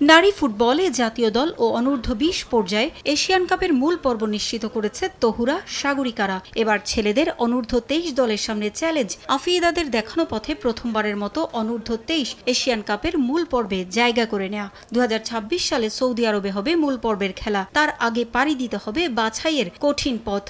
নারী ফুটবলে জাতীয় দল ও অনূর্ধ্ব-20 পর্যায়ে এশিয়ান কাপের মূল পর্ব নিশ্চিত করেছে তহুরা সাগরিকারা। এবার ছেলেদের অনূর্ধ্ব-23 দলের সামনে চ্যালেঞ্জ, আফিয়েদাদের দেখানো পথে প্রথমবারের মতো অনূর্ধ্ব-23 এশিয়ান কাপের মূল পর্বে জায়গা করে নেওয়া। 2026 সালে সৌদি আরবে হবে মূল পর্বের খেলা, তার আগে পাড়ি দিতে হবে বাছাইয়ের কঠিন পথ।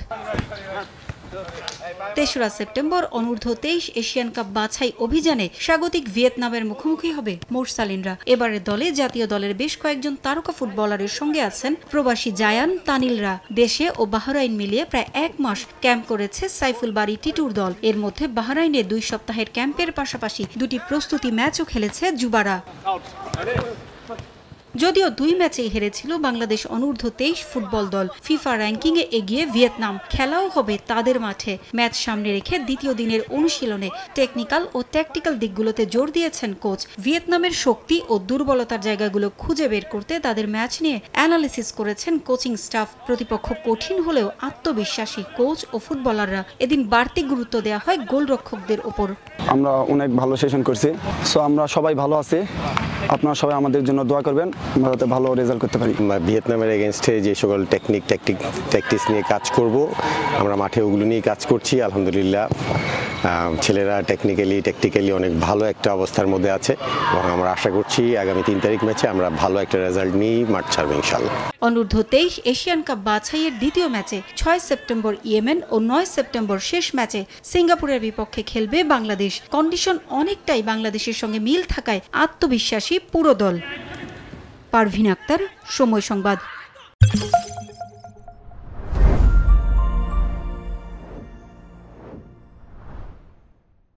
3রা সেপ্টেম্বর অনূর্ধ্ব-23 এশিয়ান কাপ বাছাই অভিযানে স্বাগতিক ভিয়েতনামের মুখোমুখি হবে মোরসালিনরা। এবারের দলে জাতীয় দলের বেশ কয়েকজন তারকা ফুটবলারের সঙ্গে আছেন প্রবাসী জায়ান তানিলরা। দেশে ও বাহরাইন মিলিয়ে প্রায় 1 মাস ক্যাম্প করেছে সাইফুল বারী টিটুর দল। এর মধ্যে বাহরাইনে 2 সপ্তাহের ক্যাম্পের পাশাপাশি 2টি প্রস্তুতি ম্যাচও খেলেছে যুবারা। যদিও 2 ম্যাচেই হেরেছিল বাংলাদেশ অনূর্ধ্ব-23 ফুটবল দল। ফিফা র্যাঙ্কিংয়ে এগিয়ে ভিয়েতনাম, খেলাও হবে তাদের মাঠে। ম্যাচ সামনে রেখে দ্বিতীয় দিনের অনুশীলনে টেকনিক্যাল ও ট্যাকটিক্যাল দিকগুলোতে জোর দিয়েছেন কোচ। ভিয়েতনামের শক্তি ও দুর্বলতার জায়গাগুলো খুঁজে বের করতে তাদের ম্যাচ নিয়ে অ্যানালিসিস করেছেন কোচিং স্টাফ। প্রতিপক্ষ কঠিন হলেও আত্মবিশ্বাসী কোচ ও ফুটবলাররা। এদিন বাড়তি গুরুত্ব দেওয়া হয় গোলরক্ষকদের ওপর। আমরা অনেক ভালো সেশন করছি, সো আমরা সবাই ভালো আছি। আপনারা সবাই আমাদের জন্য দোয়া করবেন, আমরা যাতে ভালো রেজাল্ট করতে পারি। ভিয়েতনামের এগেনস্টে যে সকল ট্যাকটিক্স নিয়ে কাজ করব, আমরা মাঠে ওগুলো নিয়ে কাজ করছি। আলহামদুলিল্লাহ ছেলেরা ট্যাকটিক্যালি অনেক ভালো একটা অবস্থার মধ্যে আছে এবং আমরা আশা করছি আগামী 3 তারিখ ম্যাচে আমরা ভালো একটা রেজাল্ট নিয়ে মাঠ ছাড়বো ইনশাআল্লাহ। অনূর্ধ্ব-23 এশিয়ান কাপ বাছাইয়ের দ্বিতীয় ম্যাচে 6 সেপ্টেম্বর ইয়েমেন ও 9 সেপ্টেম্বর শেষ ম্যাচে সিঙ্গাপুরের বিপক্ষে খেলবে বাংলাদেশ। কন্ডিশন অনেকটাই বাংলাদেশের সঙ্গে মিল থাকায় আত্মবিশ্বাসী পুরো দল। পারভিন আক্তার, সময় সংবাদ।